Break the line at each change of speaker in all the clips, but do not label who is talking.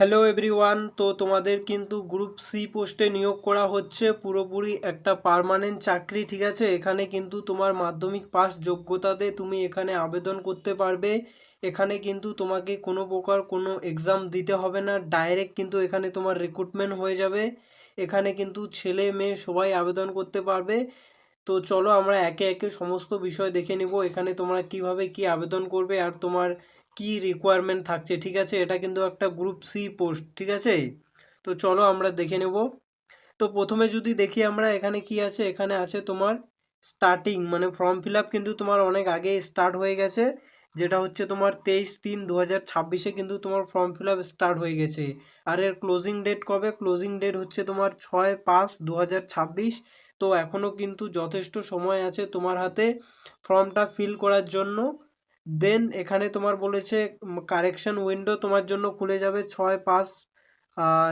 Hello everyone, তো তোমাদের কিন্তু গ্রুপ সি পোস্টে নিয়োগ করা হচ্ছে, পুরোপুরি একটা পার্মানেন্ট চাকরি। ঠিক আছে, এখানে কিন্তু তোমার মাধ্যমিক পাস যোগ্যতাতে তুমি এখানে আবেদন করতে পারবে। এখানে কিন্তু তোমাকে কোনো প্রকার কোনো এক্সাম দিতে হবে না, ডাইরেক্ট কিন্তু এখানে তোমার রিক্রুটমেন্ট হয়ে যাবে। এখানে কিন্তু ছেলে মেয়ে সবাই আবেদন করতে পারবে। তো চলো আমরা একে একে সমস্ত বিষয় দেখে নিব, এখানে তোমরা কিভাবে কি আবেদন করবে আর তোমার কি রিকোয়ারমেন্ট থাকছে। ঠিক আছে, এটা কিন্তু একটা গ্রুপ সি পোস্ট। ঠিক আছে, তো চলো আমরা দেখে নেব। তো প্রথমে যদি দেখি আমরা এখানে কি আছে, এখানে আছে তোমার স্টার্টিং, মানে ফর্ম ফিল আপ কিন্তু তোমার অনেক আগে স্টার্ট হয়ে গেছে। যেটা হচ্ছে তোমার 23/3/2026 কিন্তু তোমার ফর্ম ফিল আপ স্টার্ট হয়ে গেছে। আর এর ক্লোজিং ডেট কবে? ক্লোজিং ডেট হচ্ছে তোমার 6/5/2026। তো এখনও কিন্তু যথেষ্ট সময় আছে তোমার হাতে ফর্মটা ফিল করার জন্য। দেন এখানে তোমার বলেছে কারেকশন উইন্ডো তোমার জন্য খুলে যাবে 6/5,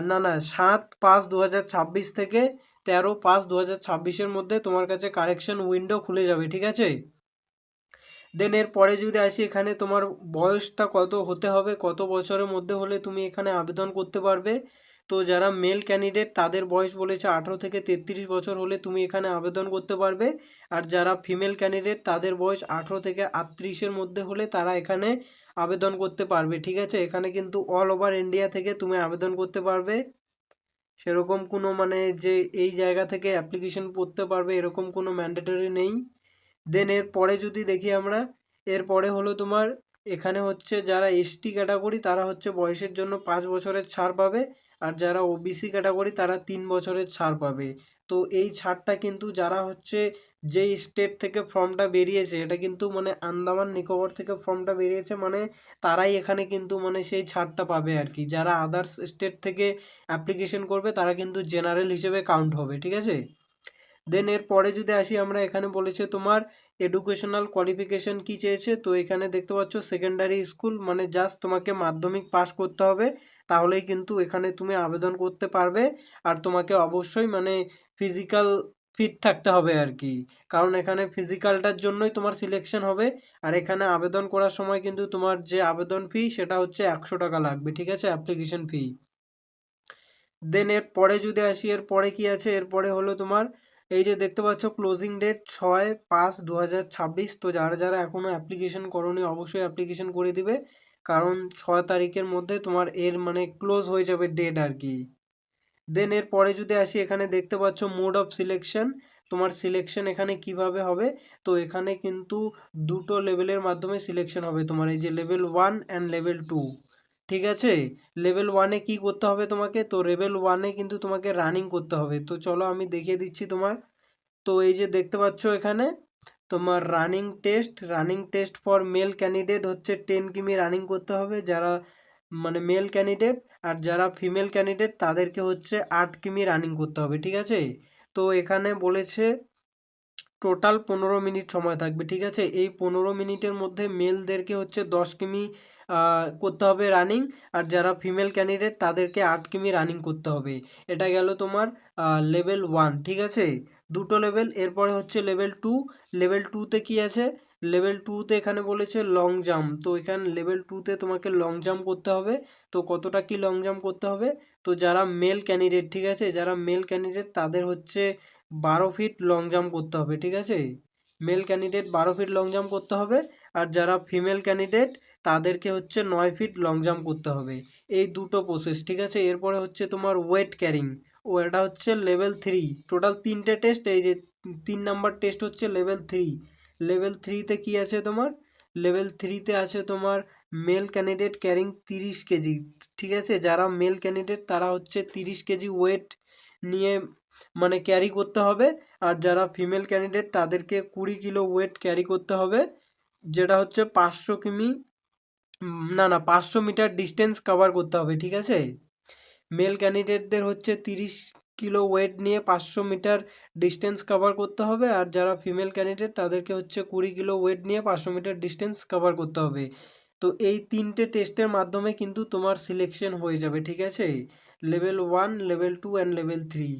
না 7/5/2026 থেকে 13/5/2026-এর মধ্যে তোমার কাছে কারেকশন উইন্ডো খুলে যাবে। ঠিক আছে, দেন এর পরে যদি আসি, এখানে তোমার বয়সটা কত হতে হবে, কত বছরের মধ্যে হলে তুমি এখানে আবেদন করতে পারবে। তো যারা মেল ক্যান্ডিডেট তাদের বয়স বলেছে 18 থেকে 33 বছর হলে তুমি এখানে আবেদন করতে পারবে। আর যারা ফিমেল ক্যান্ডিডেট তাদের বয়স 18 থেকে 38-এর মধ্যে হলে তারা এখানে আবেদন করতে পারবে। ঠিক আছে, এখানে কিন্তু অল ওভার ইন্ডিয়া থেকে তুমি আবেদন করতে পারবে, সেরকম কোনো মানে যে এই জায়গা থেকে অ্যাপ্লিকেশন করতে পারবে এরকম কোনো ম্যান্ডেটরি নেই। দেন এর পরে যদি দেখি আমরা, এর পরে হলো তোমার এখানে হচ্ছে যারা এসটি ক্যাটাগরি তারা হচ্ছে বয়সের জন্য 5 বছরের ছাড় পাবে। আর যারা ওবিসি ক্যাটাগরি তারা 3 বছরের ছাড় পাবে। তো এই ছাড়টা কিন্তু যারা হচ্ছে যেই স্টেট থেকে ফর্মটা বেরিয়েছে, এটা কিন্তু মানে আন্দামান নিকোবর থেকে ফর্মটা বেরিয়েছে, মানে তারাই এখানে কিন্তু মানে সেই ছাড়টা পাবে আর কি। যারা আদার্স স্টেট থেকে অ্যাপ্লিকেশন করবে তারা কিন্তু জেনারেল হিসেবে কাউন্ট হবে। ঠিক আছে, দেন এর পরে যদি আসি আমরা, এখানে বলেছে তোমার এডুকেশনাল কোয়ালিফিকেশন কি চেয়েছে। তো এখানে দেখতে পাচ্ছ সেকেন্ডারি স্কুল, মানে জাস্ট তোমাকে মাধ্যমিক পাস করতে হবে, তাহলেই কিন্তু এখানে তুমি আবেদন করতে পারবে। আর তোমাকে অবশ্যই মানে ফিজিক্যাল ফিট থাকতে হবে আর কি, কারণ এখানে ফিজিক্যালটার জন্যই তোমার সিলেকশন হবে। আর এখানে আবেদন করার সময় কিন্তু তোমার যে আবেদন ফি সেটা হচ্ছে 100 টাকা লাগবে। ঠিক আছে, অ্যাপ্লিকেশন ফি। দেন এর পরে যদি আসি, এর পরে কি আছে, এরপরে হলো তোমার এই যে দেখতে পাচ্ছ ক্লোজিং ডেট 6/5/2026। তো যারা যারা এখনো অ্যাপ্লিকেশন করোনি অবশ্যই অ্যাপ্লিকেশন করে দিবে, কারণ 6 তারিখের মধ্যে তোমার এর মানে ক্লোজ হয়ে যাবে ডেট আর কি। দেন এর পরে যদি আসি, এখানে দেখতে পাচ্ছ মোড অফ সিলেকশন, তোমার সিলেকশন এখানে কিভাবে হবে। তো এখানে কিন্তু দুটো লেভেলের মাধ্যমে সিলেকশন হবে তোমার, এই যে লেভেল 1 অ্যান্ড লেভেল 2। ঠিক আছে, লেভেল 1-এ কি করতে হবে তোমাকে? তো লেভেল 1-এ কিন্তু তোমাকে রানিং করতে হবে। তো চলো আমি দেখিয়ে দিচ্ছি তোমার। তো এই যে দেখতে পাচ্ছ এখানে তোমার running test for male candidate হচ্ছে 10 কিমি রানিং করতে হবে যারা মানে মেল ক্যান্ডিডেট। আর যারা ফিমেল ক্যান্ডিডেট তাদেরকে হচ্ছে 8 কিমি রানিং করতে হবে। ঠিক আছে, তো এখানে বলেছে টোটাল 15 মিনিট সময় থাকবে। ঠিক আছে, এই 15 মিনিটের মধ্যে মেলদেরকে হচ্ছে 10 কিমি করতে হবে রানিং। আর যারা ফিমেল ক্যান্ডিডেট তাদেরকে 8 কিমি রানিং করতে হবে। এটা গেল তোমার লেভেল 1। ঠিক আছে, দুটো লেভেল। এরপরে হচ্ছে লেভেল 2। লেভেল 2-তে কি আছে? লেভেল 2-তে এখানে বলেছে লং জাম্প। তো এখানে লেভেল 2-তে তোমাকে লং জাম্প করতে হবে। তো কতটা কি লং জাম্প করতে হবে? তো যারা মেল ক্যান্ডিডেট, ঠিক আছে, যারা মেল ক্যান্ডিডেট তাদের হচ্ছে 12 ফিট লং জাম্প করতে হবে। ঠিক আছে, male candidate 12 feet long jump করতে হবে। আর যারা ফিমেল ক্যান্ডিডেট তাদেরকে হচ্ছে 9 ফিট লং জাম্প করতে হবে। এই দুটো প্রসেস। ঠিক আছে, এরপরে হচ্ছে তোমার ওয়েট ক্যারিং। ও এটা হচ্ছে লেভেল 3। টোটাল 3টে টেস্ট, এই যে 3 নাম্বার টেস্ট হচ্ছে লেভেল 3। লেভেল 3-তে কি আছে তোমার? লেভেল 3-তে আছে তোমার মেল ক্যান্ডিডেট ক্যারিং 30 কেজি। ঠিক আছে, যারা মেল ক্যান্ডিডেট তারা হচ্ছে 30 কেজি ওয়েট নিয়ে মানে ক্যারি করতে হবে। আর যারা ফিমেল ক্যান্ডিডেট তাদেরকে 20 কিলো ওয়েট ক্যারি করতে হবে, যেটা হচ্ছে 500 কিমি, না 500 মিটার ডিস্টেন্স কভার করতে হবে। ঠিক আছে, মেল ক্যান্ডিডেটদের হচ্ছে 30 কিলো ওয়েট নিয়ে 500 মিটার ডিস্টেন্স কভার করতে হবে। আর যারা ফিমেল ক্যান্ডিডেট তাদেরকে হচ্ছে 20 কিলো ওয়েট নিয়ে 500 মিটার ডিস্টেন্স কভার করতে হবে। তো এই 3টে টেস্টের মাধ্যমে কিন্তু তোমার সিলেকশন হয়ে যাবে। ঠিক আছে, লেভেল 1, লেভেল 2 অ্যান্ড লেভেল 3।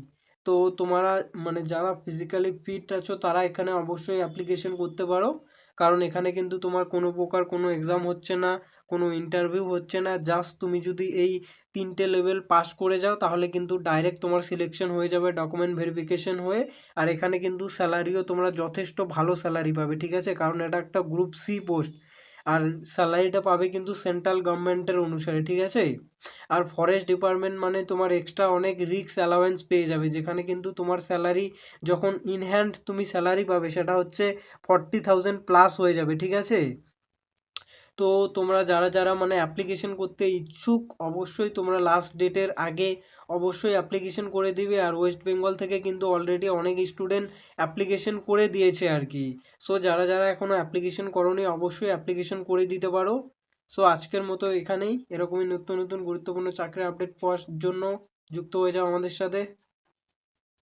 তো তোমরা মানে যারা ফিজিক্যালি ফিট আছো তারা এখানে অবশ্যই অ্যাপ্লিকেশন করতে পারো, কারণ এখানে কিন্তু তোমার কোনো প্রকার কোনো এক্সাম হচ্ছে না, কোনো ইন্টারভিউ হচ্ছে না, জাস্ট তুমি যদি এই 3টে লেভেল পাস করে যাও তাহলে কিন্তু ডাইরেক্ট তোমার সিলেকশন হয়ে যাবে ডকুমেন্ট ভেরিফিকেশন হয়ে। আর এখানে কিন্তু স্যালারিও তোমরা যথেষ্ট ভালো স্যালারি পাবে, ঠিক আছে, কারণ এটা একটা গ্রুপ সি পোস্ট। আর স্যালারিটা পাবে কিন্তু সেন্ট্রাল গভর্নমেন্টের অনুসারে, ঠিক আছে। আর ফরেস্ট ডিপার্টমেন্ট মানে তোমার এক্সট্রা অনেক রিস্ক অ্যালাওয়েন্স পেয়ে যাবে, যেখানে কিন্তু তোমার স্যালারি যখন ইন হ্যান্ড তুমি স্যালারি পাবে সেটা হচ্ছে 40,000 প্লাস হয়ে যাবে, ঠিক আছে। তো তোমরা যারা যারা মানে অ্যাপ্লিকেশন করতে ইচ্ছুক অবশ্যই তোমরা লাস্ট ডেটের আগে অবশ্যই অ্যাপ্লিকেশন করে দিবে। আর ওয়েস্ট বেঙ্গল থেকে কিন্তু অলরেডি অনেক স্টুডেন্ট অ্যাপ্লিকেশন করে দিয়েছে আর কি। সো যারা যারা এখনও অ্যাপ্লিকেশন করোনি অবশ্যই অ্যাপ্লিকেশন করে দিতে পারো। সো আজকের মতো এখানেই, এরকমই নতুন নতুন গুরুত্বপূর্ণ চাকরির আপডেট পাওয়ার জন্য যুক্ত হয়ে যাও আমাদের সাথে।